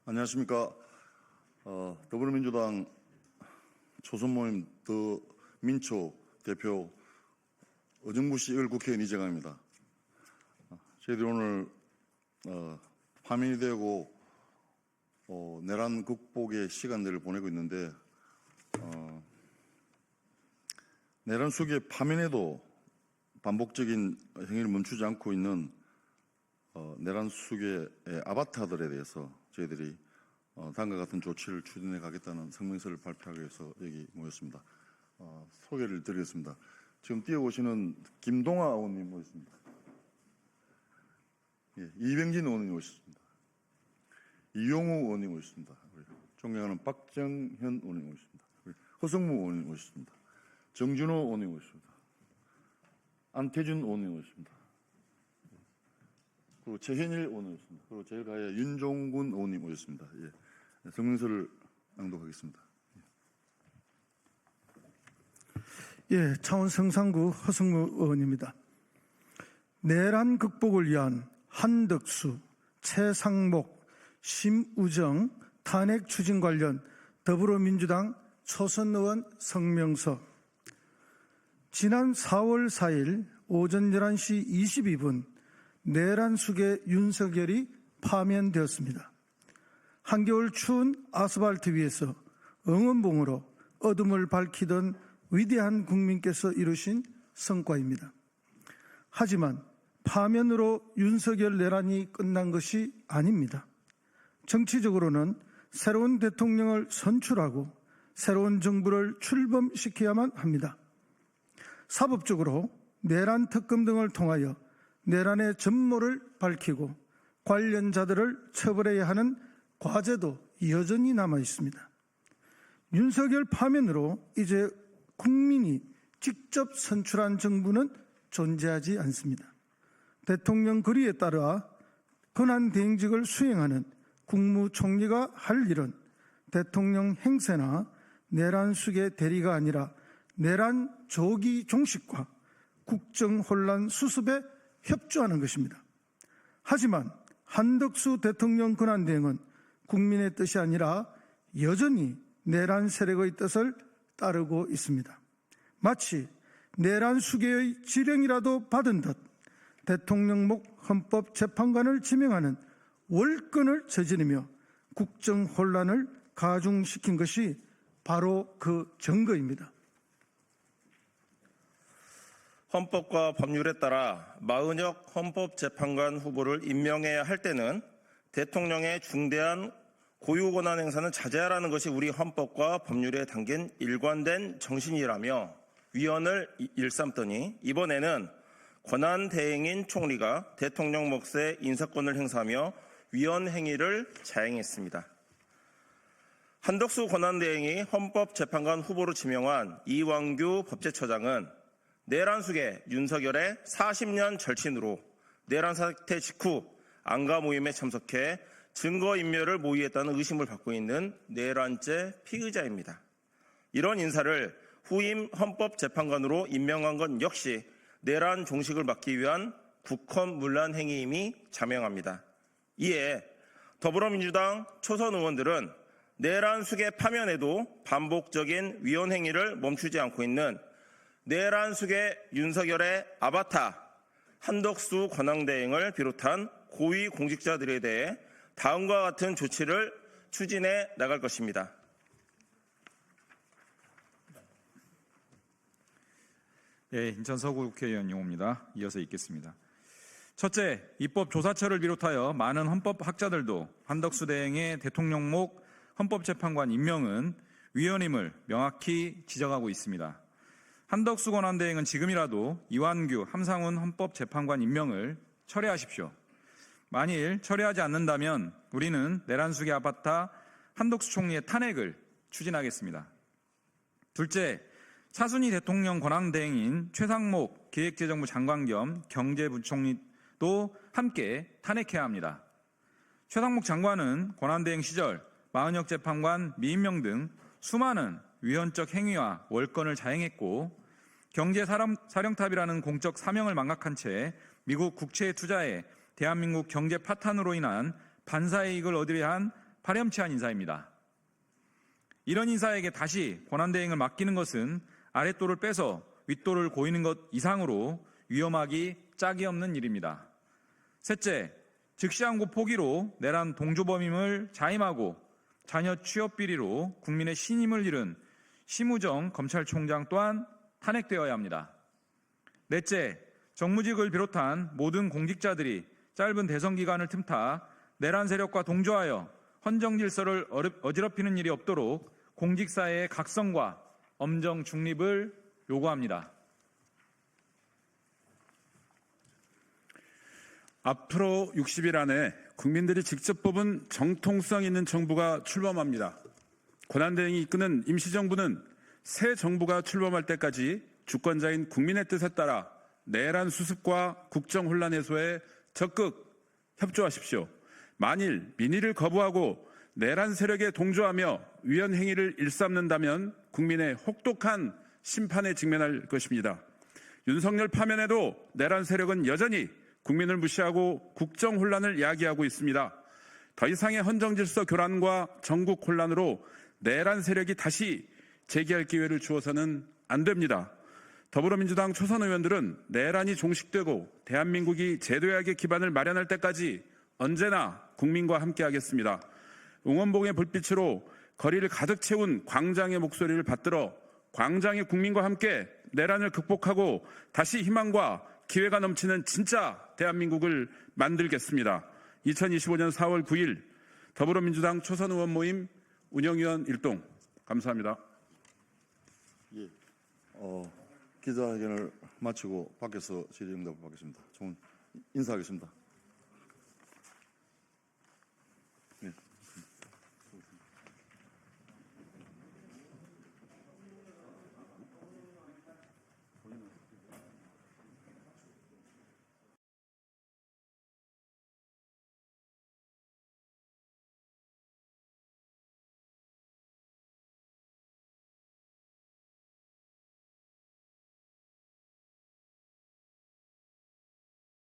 안녕하십니까. 더불어민주당 초선모임 더민초 대표 어정부 씨 1국회의원 이재강입니다. 저희들이 오늘 파면이 되고 내란 극복의 시간들을 보내고 있는데 내란 속의 파면에도 반복적인 행위를 멈추지 않고 있는 내란 속의 아바타들에 대해서 저희들이 다음과 같은 조치를 추진해 가겠다는 성명서를 발표하기 위해서 여기 모였습니다. 소개를 드리겠습니다. 지금 뛰어오시는 김동아 의원님 모셨습니다. 예, 이병진 의원님 모셨습니다. 이용우 의원님 모셨습니다. 존경하는 박정현 의원님 모셨습니다. 허성무 의원님 모셨습니다. 정준호 의원님 모셨습니다. 안태준 의원님 모셨습니다. 그리고 최현일 의원님 모셨습니다. 그리고 제일 가야 윤종군 의원님 모셨습니다. 예, 성명서를 낭독하겠습니다. 예, 창원 성산구 허성무 의원입니다. 내란 극복을 위한 한덕수, 최상목, 심우정 탄핵 추진 관련 더불어민주당 초선 의원 성명서. 지난 4월 4일 오전 11시 22분 내란 숙의 윤석열이 파면되었습니다. 한겨울 추운 아스팔트 위에서 응원봉으로 어둠을 밝히던 위대한 국민께서 이루신 성과입니다. 하지만 파면으로 윤석열 내란이 끝난 것이 아닙니다. 정치적으로는 새로운 대통령을 선출하고 새로운 정부를 출범시켜야만 합니다. 사법적으로 내란 특검 등을 통하여 내란의 전모를 밝히고 관련자들을 처벌해야 하는 과제도 여전히 남아 있습니다. 윤석열 파면으로 이제 국민이 직접 선출한 정부는 존재하지 않습니다. 대통령 결의에 따라 권한대행직을 수행하는 국무총리가 할 일은 대통령 행세나 내란 숙의 대리가 아니라 내란 조기 종식과 국정혼란 수습에 협조하는 것입니다. 하지만 한덕수 대통령 권한대행은 국민의 뜻이 아니라 여전히 내란 세력의 뜻을 따르고 있습니다. 마치 내란 수계의 지령이라도 받은 듯 대통령목 헌법재판관을 지명하는 월권을 저지르며 국정혼란을 가중시킨 것이 바로 그 증거입니다. 헌법과 법률에 따라 마은혁 헌법재판관 후보를 임명해야 할 때는 대통령의 중대한 고유 권한 행사는 자제하라는 것이 우리 헌법과 법률에 담긴 일관된 정신이라며 위헌을 일삼더니 이번에는 권한 대행인 총리가 대통령 몫의 인사권을 행사하며 위헌 행위를 자행했습니다. 한덕수 권한대행이 헌법재판관 후보로 지명한 이완규 법제처장은 내란 숙의 윤석열의 40년 절친으로 내란 사태 직후 안가 모임에 참석해 증거인멸을 모의했다는 의심을 받고 있는 내란죄 피의자입니다. 이런 인사를 후임 헌법재판관으로 임명한 건 역시 내란 종식을 막기 위한 국헌문란 행위임이 자명합니다. 이에 더불어민주당 초선 의원들은 내란 숙의 파면에도 반복적인 위헌 행위를 멈추지 않고 있는 내란 숙의 윤석열의 아바타 한덕수 권한대행을 비롯한 고위 공직자들에 대해 다음과 같은 조치를 추진해 나갈 것입니다. 예, 인천 서구 국회의원 용호입니다. 이어서 읽겠습니다. 첫째, 입법조사처를 비롯하여 많은 헌법학자들도 한덕수 대행의 대통령목 헌법재판관 임명은 위헌임을 명확히 지적하고 있습니다. 한덕수 권한대행은 지금이라도 이완규, 함상훈 헌법재판관 임명을 철회하십시오. 만일 철회하지 않는다면 우리는 내란 숙의 아바타 한덕수 총리의 탄핵을 추진하겠습니다. 둘째, 차순희 대통령 권한대행인 최상목 기획재정부 장관 겸 경제부총리도 함께 탄핵해야 합니다. 최상목 장관은 권한대행 시절 마은혁 재판관 미임명 등 수많은 위헌적 행위와 월권을 자행했고 경제사령탑이라는 공적 사명을 망각한 채 미국 국채에 투자해 대한민국 경제 파탄으로 인한 반사이익을 얻으려 한 파렴치한 인사입니다. 이런 인사에게 다시 권한대행을 맡기는 것은 아랫도를 빼서 윗도를 고이는 것 이상으로 위험하기 짝이 없는 일입니다. 셋째, 즉시항고 포기로 내란 동조범임을 자임하고 자녀 취업 비리로 국민의 신임을 잃은 심우정 검찰총장 또한 탄핵되어야 합니다. 넷째, 정무직을 비롯한 모든 공직자들이 짧은 대선 기간을 틈타 내란 세력과 동조하여 헌정 질서를 어지럽히는 일이 없도록 공직사회의 각성과 엄정 중립을 요구합니다. 앞으로 60일 안에 국민들이 직접 뽑은 정통성 있는 정부가 출범합니다. 권한대행이 이끄는 임시정부는 새 정부가 출범할 때까지 주권자인 국민의 뜻에 따라 내란 수습과 국정 혼란 해소에 적극 협조하십시오. 만일 민의를 거부하고 내란 세력에 동조하며 위헌 행위를 일삼는다면 국민의 혹독한 심판에 직면할 것입니다. 윤석열 파면에도 내란 세력은 여전히 국민을 무시하고 국정 혼란을 야기하고 있습니다. 더 이상의 헌정 질서 교란과 전국 혼란으로 내란 세력이 다시 재기할 기회를 주어서는 안 됩니다. 더불어민주당 초선 의원들은 내란이 종식되고 대한민국이 제도약의 기반을 마련할 때까지 언제나 국민과 함께하겠습니다. 응원봉의 불빛으로 거리를 가득 채운 광장의 목소리를 받들어 광장의 국민과 함께 내란을 극복하고 다시 희망과 기회가 넘치는 진짜 대한민국을 만들겠습니다. 2025년 4월 9일 더불어민주당 초선 의원 모임 운영위원 일동 감사합니다. 예. 기자회견을 마치고 밖에서 질의응답을 받겠습니다. 인사하겠습니다.